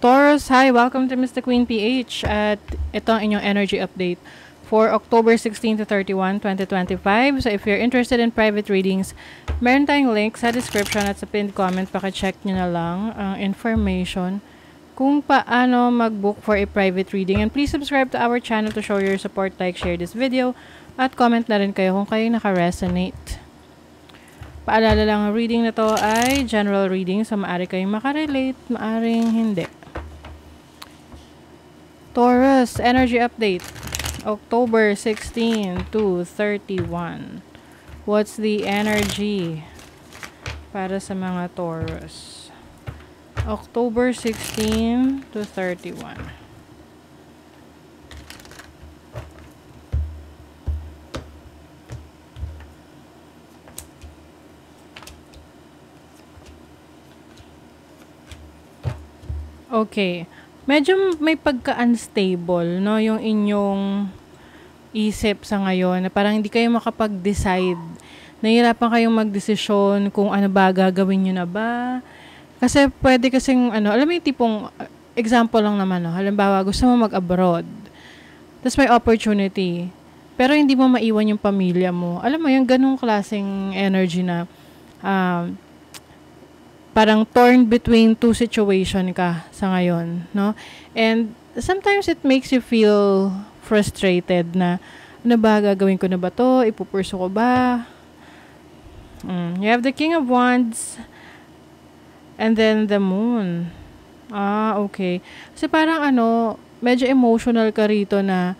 Taurus, hi! Welcome to Mr. Queen PH at ito ang inyong energy update for October 16 to 31, 2025. So if you're interested in private readings, meron tayong link sa description at sa pinned comment. Paki-check nyo na lang ang information kung paano mag-book for a private reading. And please subscribe to our channel to show your support, like, share this video, at comment na rin kayo kung kayo naka-resonate. Paalala lang, ang reading na to ay general reading, so maaari kayong makarelate, maaring hindi. Taurus, energy update, October 16 to 31. What's the energy para sa mga Taurus? October 16 to 31. Okay. Medyo may pagka-unstable, no? Yung inyong isip sa ngayon, na parang hindi kayo makapag-decide. Nahihirapan kayong magdesisyon kung ano ba, gagawin nyo na ba? Kasi pwede kasing, alam mo yung tipong, example lang naman, no? Halimbawa, gusto mo mag-abroad. Tapos may opportunity. Pero hindi mo maiwan yung pamilya mo. Alam mo, yung ganung klaseng energy na, parang torn between two situation ka sa ngayon, no? And sometimes it makes you feel frustrated na, ano ba, gagawin ko na ba to? Ipupurso ko ba? You have the King of Wands and then the Moon. Okay. Kasi parang medyo emotional ka rito na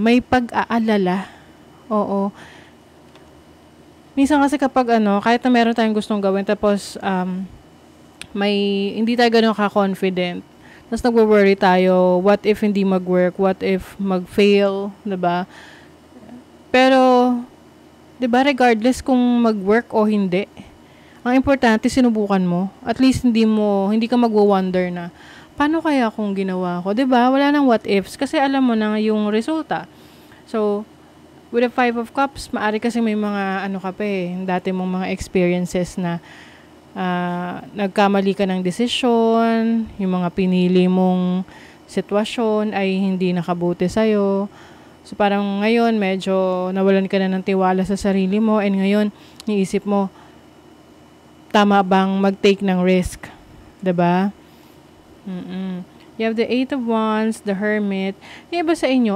may pag-aalala. Oo. Minsan kasi kapag kahit na meron tayong gustong gawin, tapos hindi tayo ganun ka-confident. Tapos nagwo-worry tayo, what if hindi mag-work? What if mag-fail? Diba? Pero, diba, regardless kung mag-work o hindi, ang importante, sinubukan mo. At least hindi ka magwo-wonder na, paano kaya kung ginawa ko? Diba? Wala nang what ifs. Kasi alam mo na yung resulta. So, with the Five of Cups, maari kasi may mga dati mong mga experiences na nagkamali ka ng desisyon, yung mga pinili mong sitwasyon ay hindi nakabuti sa'yo. So parang ngayon, medyo nawalan ka na ng tiwala sa sarili mo, and ngayon, iisip mo, tama bang mag-take ng risk? Diba? You have the Eight of Wands, the Hermit. Yung iba sa inyo,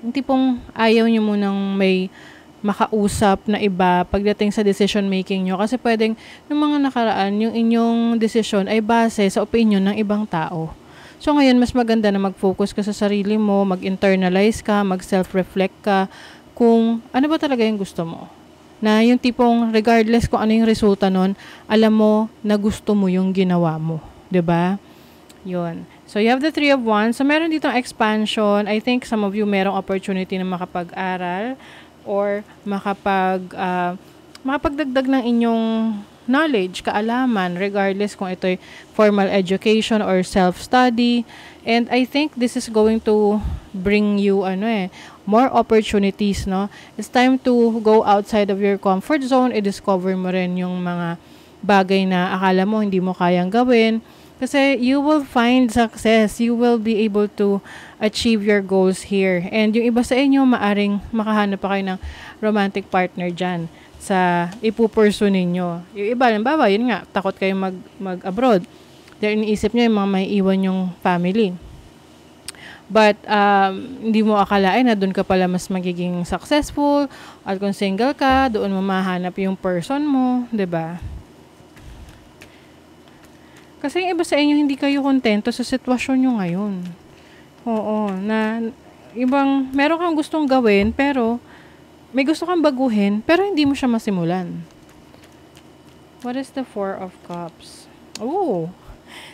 yung tipong ayaw nyo munang may makausap na iba pagdating sa decision making nyo. Kasi pwedeng, yung mga nakaraan, yung inyong decision ay base sa opinion ng ibang tao. So ngayon, mas maganda na mag-focus ka sa sarili mo, mag-internalize ka, mag-self-reflect ka, kung ano ba talaga yung gusto mo. Na yung tipong, regardless kung ano yung resulta nun, alam mo na gusto mo yung ginawa mo. 'Di ba? Yun. So, you have the Three of Wands. So, meron ditong expansion. I think some of you merong opportunity na makapag-aral or makapagdagdag ng inyong knowledge, kaalaman, regardless kung ito'y formal education or self-study. And I think this is going to bring you, more opportunities, no? It's time to go outside of your comfort zone. I-discover mo rin yung mga bagay na akala mo hindi mo kayang gawin. Kasi you will find success. You will be able to achieve your goals here. And yung iba sa inyo, maaring makahanap pa kayo ng romantic partner dyan sa ipupurso ninyo. Yung iba, halimbawa, yun nga, takot kayo mag-abroad. Then, iniisip nyo yung mga may iwan yung family. But, hindi mo akalain na doon ka pala mas magiging successful. At kung single ka, doon mo mahanap yung person mo. 'Di ba? Kasi yung iba sa inyo, hindi kayo kontento sa sitwasyon nyo ngayon. Oo, na meron kang gustong gawin, pero may gusto kang baguhin, pero hindi mo siya masimulan. What is the Four of Cups? Oh,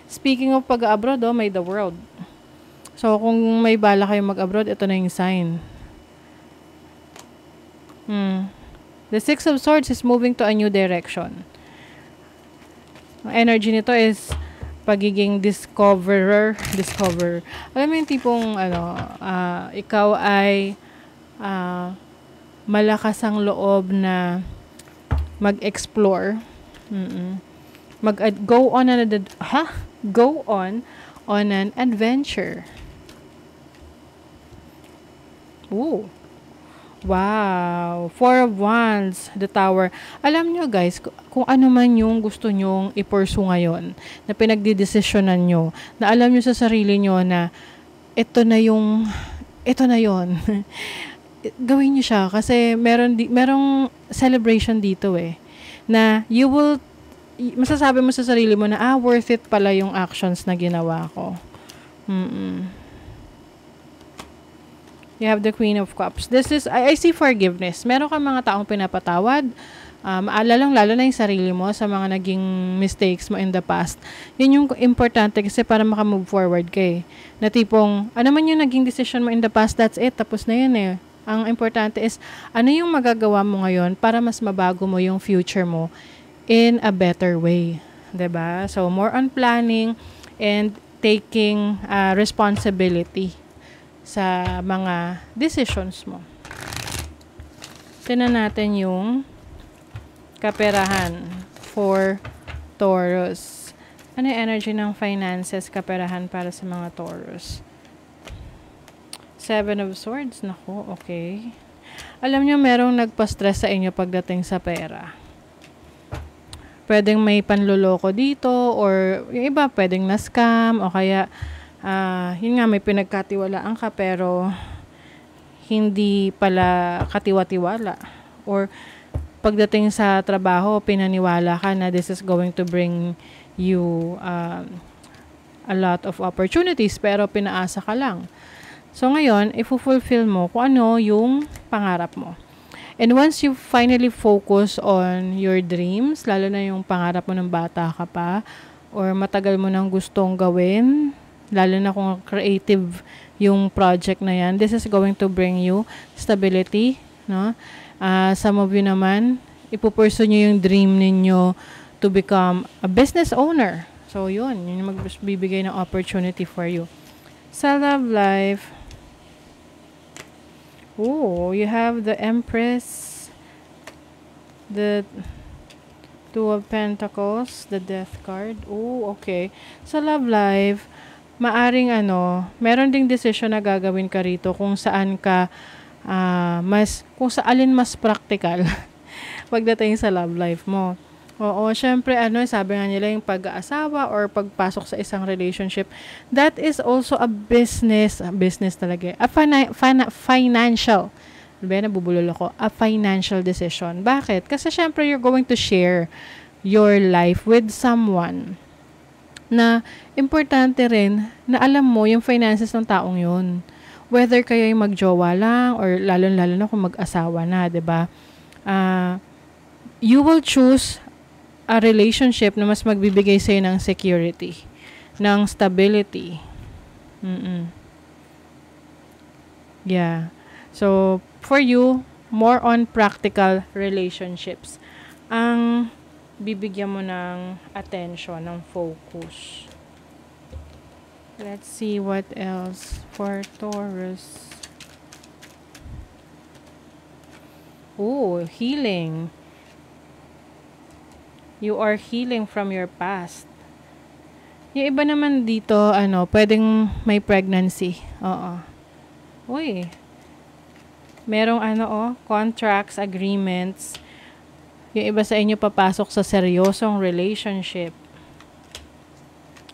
speaking of pag-abroad, may the World. So, kung may bala kayo mag-abroad, ito na yung sign. The Six of Swords is moving to a new direction. Ang energy nito is pagiging discoverer. Alam mo yung tipong, ikaw ay malakas ang loob na mag-explore. Go on go on an adventure. Ooh. Wow. Four of Wands, the Tower. Alam nyo guys, kung ano man yung gusto nyong i-pursue ngayon, na pinagdidesisyonan nyo, na alam nyo sa sarili nyo na ito na yon. Gawin nyo siya kasi merong celebration dito na masasabi mo sa sarili mo na worth it pala yung actions na ginawa ko. You have the Queen of Cups. This is, I see forgiveness. Meron kang mga taong pinapatawad. Lalo na yung sarili mo sa mga naging mistakes mo in the past. Yun yung importante kasi para makamove forward ka Na tipong, ano man yung naging decision mo in the past, that's it. Tapos na yun Ang importante is, ano yung magagawa mo ngayon para mas mabago mo yung future mo in a better way. 'Di ba? So, more on planning and taking responsibility sa mga decisions mo. Tingnan natin yung kaperahan for Taurus. Ano yung energy ng finances, kaperahan para sa mga Taurus? 7 of Swords. Naku, okay. Alam nyo, merong nagpa-stress sa inyo pagdating sa pera. Pwedeng may panluloko dito or yung iba pwedeng na-scam o kaya yun nga, may pinagkatiwalaan ka pero hindi pala katiwa-tiwala. Or pagdating sa trabaho, pinaniwala ka na this is going to bring you a lot of opportunities pero pinaasa ka lang. So ngayon, i-fulfill mo kung ano yung pangarap mo. And once you finally focus on your dreams, lalo na yung pangarap mo ng bata ka pa, or matagal mo nang gustong gawin, lalo na kung creative yung project na yan, this is going to bring you stability, no? Some of you naman, ipupursue nyo yung dream ninyo to become a business owner. So yun yung magbibigay ng opportunity for you. Sa love life, you have the Empress, the Two of Pentacles, the Death card. Okay. Sa love life, maaring meron ding decision na gagawin ka rito kung saan ka kung saalin mas practical pagdating sa love life mo. Oo, syempre sabi nga nila yung pag-aasawa or pagpasok sa isang relationship, that is also a business talaga. A financial, nabubulol ako, a financial decision. Bakit? Kasi syempre you're going to share your life with someone na importante rin na alam mo yung finances ng taong yun. Whether kayo yung magjowa lang or lalo na kung mag-asawa na, 'di ba? You will choose a relationship na mas magbibigay sa'yo ng security, ng stability. Yeah. So, for you, more on practical relationships ang bibigyan mo ng attention, ng focus. Let's see what else for Taurus. Healing. You are healing from your past. Yung iba naman dito, pwedeng may pregnancy. Merong contracts, agreements. Yung iba sa inyo papasok sa seryosong relationship.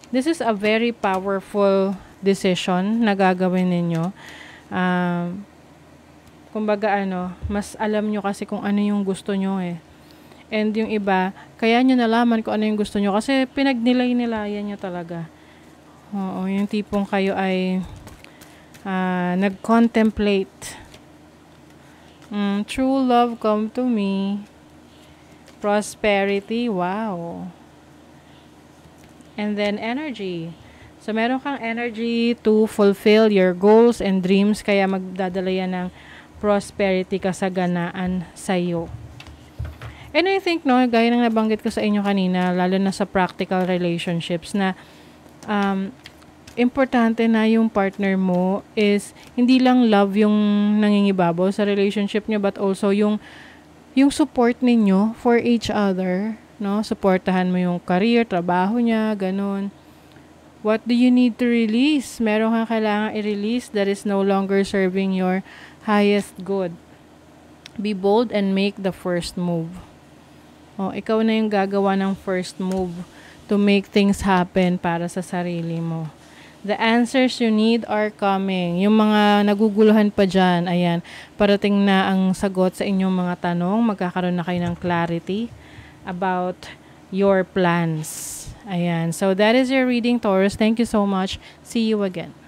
This is a very powerful decision na gagawin ninyo. Kumbaga mas alam nyo kasi kung ano yung gusto nyo And yung iba, kaya nyo nalaman kung ano yung gusto nyo kasi pinagnilay-nilayan nyo talaga. Yung tipong kayo ay nag-contemplate. True love come to me. Prosperity, wow. And then energy. So, meron kang energy to fulfill your goals and dreams kaya magdadala yan ng prosperity, kasaganaan sa'yo. And I think, gaya ng nabanggit ko sa inyo kanina, lalo na sa practical relationships, na importante na yung partner mo is hindi lang love yung nangingibabaw sa relationship nyo, but also yung support ninyo for each other. no? Suportahan mo yung career, trabaho niya, ganun. What do you need to release? Meron kang kailangan i-release that is no longer serving your highest good. Be bold and make the first move. Ikaw na yung gagawa ng first move to make things happen para sa sarili mo. The answers you need are coming. Yung mga naguguluhan pa dyan, ayan, parating na ang sagot sa inyong mga tanong. Magkakaroon na kayo ng clarity about your plans. Ayan. So that is your reading, Taurus. Thank you so much. See you again.